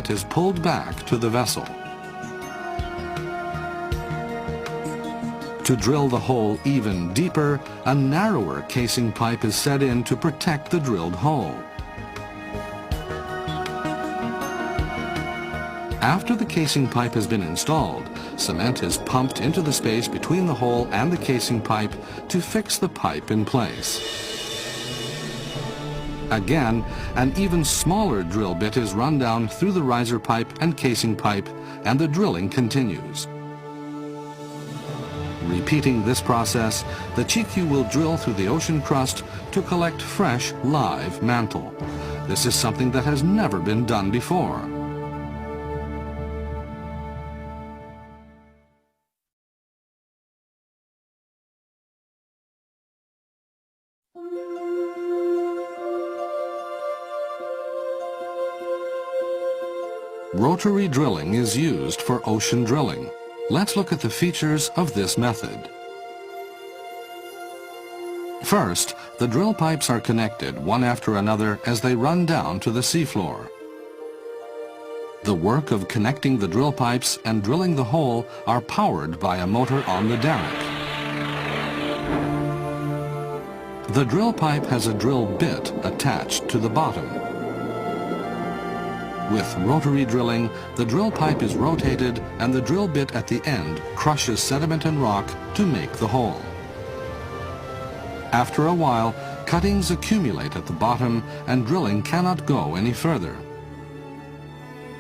bit is pulled back to the vessel. To drill the hole even deeper, a narrower casing pipe is set in to protect the drilled hole. After the casing pipe has been installed, cement is pumped into the space between the hole and the casing pipe to fix the pipe in place. Again, an even smaller drill bit is run down through the riser pipe and casing pipe, and the drilling continues. Repeating this process, the Chikyu will drill through the ocean crust to collect fresh, live mantle. This is something that has never been done before. Rotary drilling is used for ocean drilling. Let's look at the features of this method. First, the drill pipes are connected one after another as they run down to the seafloor. The work of connecting the drill pipes and drilling the hole are powered by a motor on the derrick. The drill pipe has a drill bit attached to the bottom. With rotary drilling, the drill pipe is rotated and the drill bit at the end crushes sediment and rock to make the hole. After a while, cuttings accumulate at the bottom and drilling cannot go any further.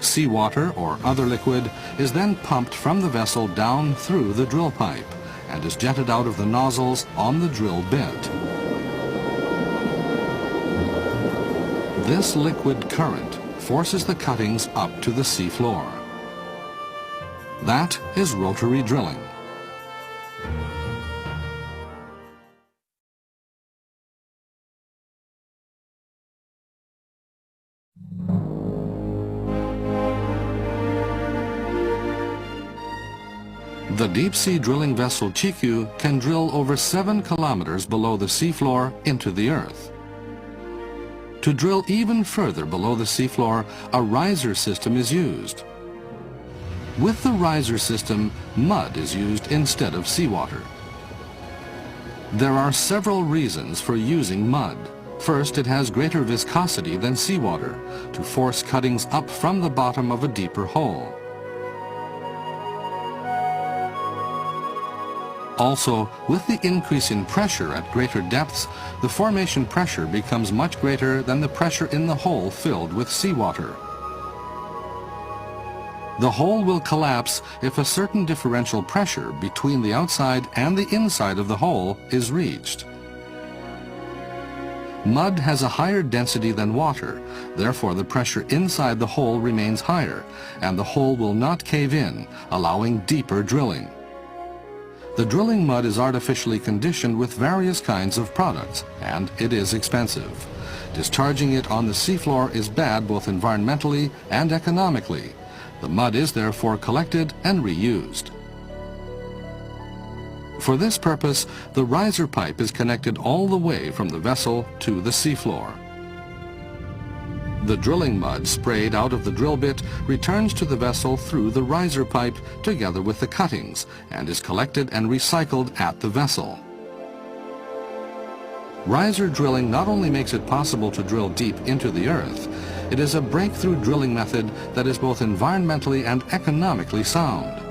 Seawater or other liquid is then pumped from the vessel down through the drill pipe and is jetted out of the nozzles on the drill bit. This liquid current forces the cuttings up to the seafloor. That is rotary drilling. The deep-sea drilling vessel Chikyu can drill over 7 kilometers below the seafloor into the earth. To drill even further below the seafloor, a riser system is used. With the riser system, mud is used instead of seawater. There are several reasons for using mud. First, it has greater viscosity than seawater to force cuttings up from the bottom of a deeper hole. Also, with the increase in pressure at greater depths, the formation pressure becomes much greater than the pressure in the hole filled with seawater. The hole will collapse if a certain differential pressure between the outside and the inside of the hole is reached. Mud has a higher density than water, therefore the pressure inside the hole remains higher, and the hole will not cave in, allowing deeper drilling. The drilling mud is artificially conditioned with various kinds of products, and it is expensive. Discharging it on the seafloor is bad both environmentally and economically. The mud is therefore collected and reused. For this purpose, the riser pipe is connected all the way from the vessel to the seafloor. The drilling mud sprayed out of the drill bit returns to the vessel through the riser pipe together with the cuttings and is collected and recycled at the vessel. Riser drilling not only makes it possible to drill deep into the earth, it is a breakthrough drilling method that is both environmentally and economically sound.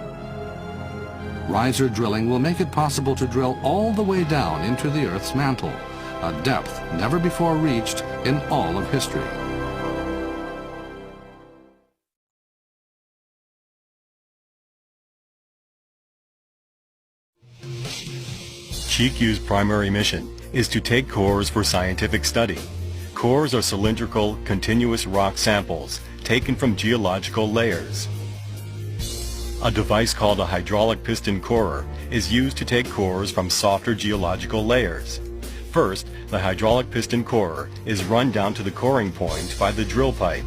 Riser drilling will make it possible to drill all the way down into the Earth's mantle, a depth never before reached in all of history. Chikyu's primary mission is to take cores for scientific study. Cores are cylindrical, continuous rock samples taken from geological layers. A device called a hydraulic piston corer is used to take cores from softer geological layers. First, the hydraulic piston corer is run down to the coring point by the drill pipe.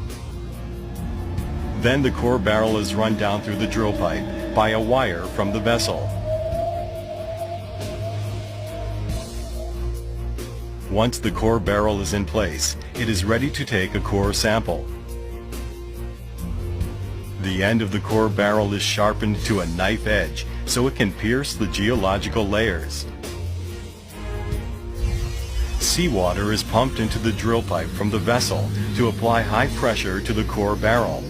Then the core barrel is run down through the drill pipe by a wire from the vessel. Once the core barrel is in place, it is ready to take a core sample. The end of the core barrel is sharpened to a knife edge so it can pierce the geological layers. Seawater is pumped into the drill pipe from the vessel to apply high pressure to the core barrel.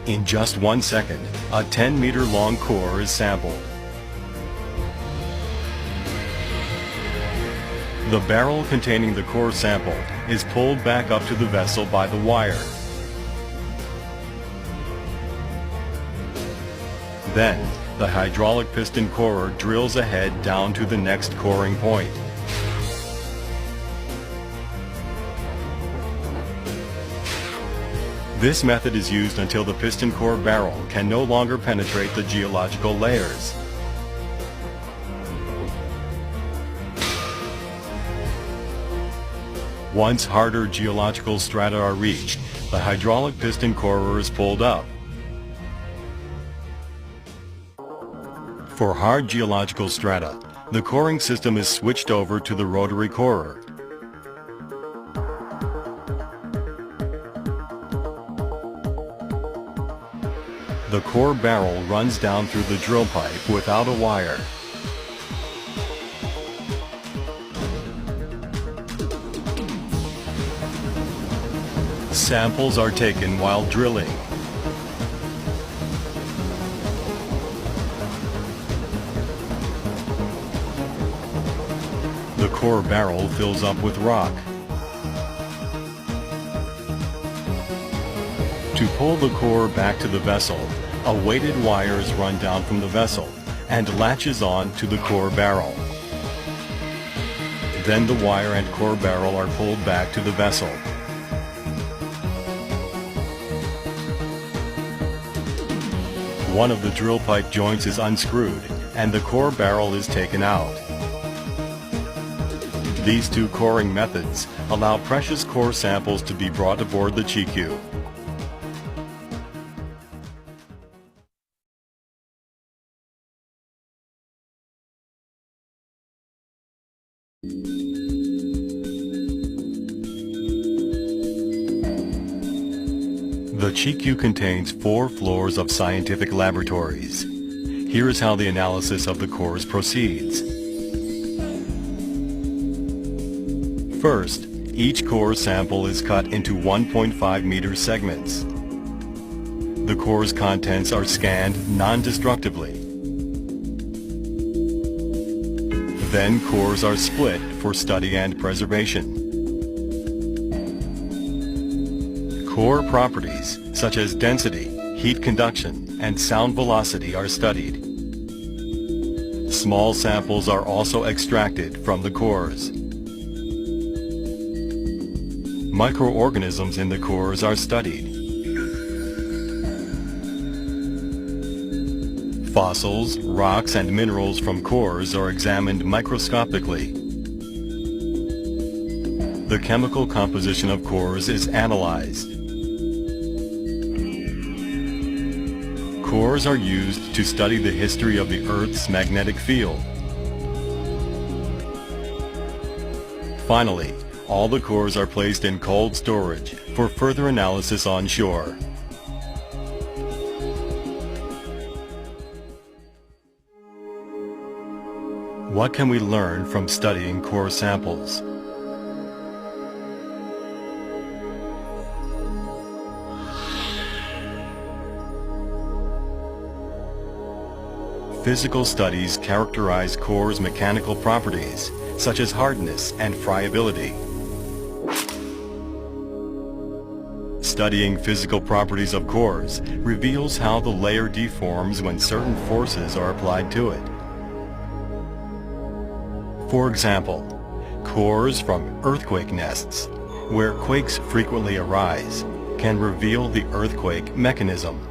In just 1 second, a 10-meter-long core is sampled. The barrel containing the core sample is pulled back up to the vessel by the wire. Then, the hydraulic piston corer drills ahead down to the next coring point. This method is used until the piston core barrel can no longer penetrate the geological layers. Once harder geological strata are reached, the hydraulic piston corer is pulled up. For hard geological strata, the coring system is switched over to the rotary corer. The core barrel runs down through the drill pipe without a wire. Samples are taken while drilling. The core barrel fills up with rock. To pull the core back to the vessel, a weighted wire is run down from the vessel and latches on to the core barrel. Then the wire and core barrel are pulled back to the vessel. One of the drill pipe joints is unscrewed and the core barrel is taken out. These two coring methods allow precious core samples to be brought aboard the Chikyu. The Chikyu contains 4 floors of scientific laboratories. Here is how the analysis of the cores proceeds. First, each core sample is cut into 1.5 meter segments. The core's contents are scanned non-destructively. Then cores are split for study and preservation. Core properties such as density, heat conduction, and sound velocity are studied. Small samples are also extracted from the cores. Microorganisms in the cores are studied. Fossils, rocks, and minerals from cores are examined microscopically. The chemical composition of cores is analyzed. Cores are used to study the history of the Earth's magnetic field. Finally, all the cores are placed in cold storage for further analysis on shore. What can we learn from studying core samples? Physical studies characterize cores' mechanical properties, such as hardness and friability. Studying physical properties of cores reveals how the layer deforms when certain forces are applied to it. For example, cores from earthquake nests, where quakes frequently arise, can reveal the earthquake mechanism.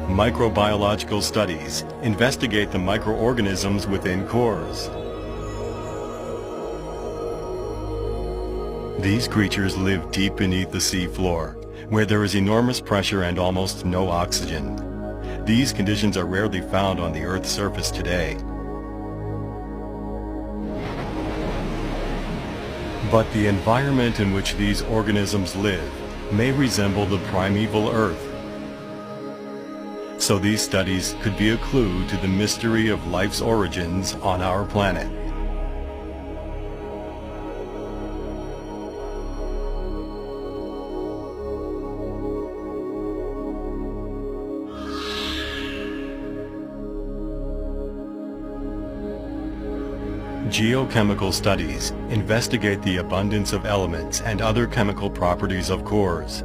Microbiological studies investigate the microorganisms within cores. These creatures live deep beneath the sea floor, where there is enormous pressure and almost no oxygen. These conditions are rarely found on the Earth's surface today. But the environment in which these organisms live may resemble the primeval Earth. So these studies could be a clue to the mystery of life's origins on our planet. Geochemical studies investigate the abundance of elements and other chemical properties of cores.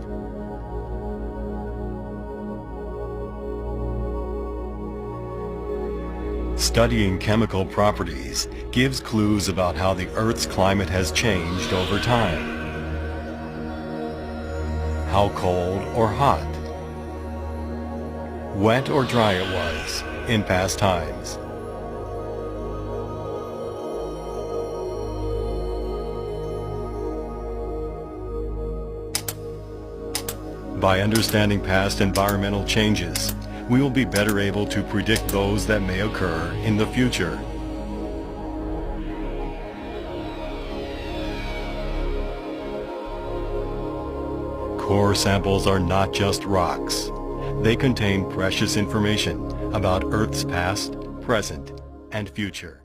Studying chemical properties gives clues about how the Earth's climate has changed over time. How cold or hot, wet or dry it was in past times. By understanding past environmental changes, we will be better able to predict those that may occur in the future. Core samples are not just rocks. They contain precious information about Earth's past, present, and future.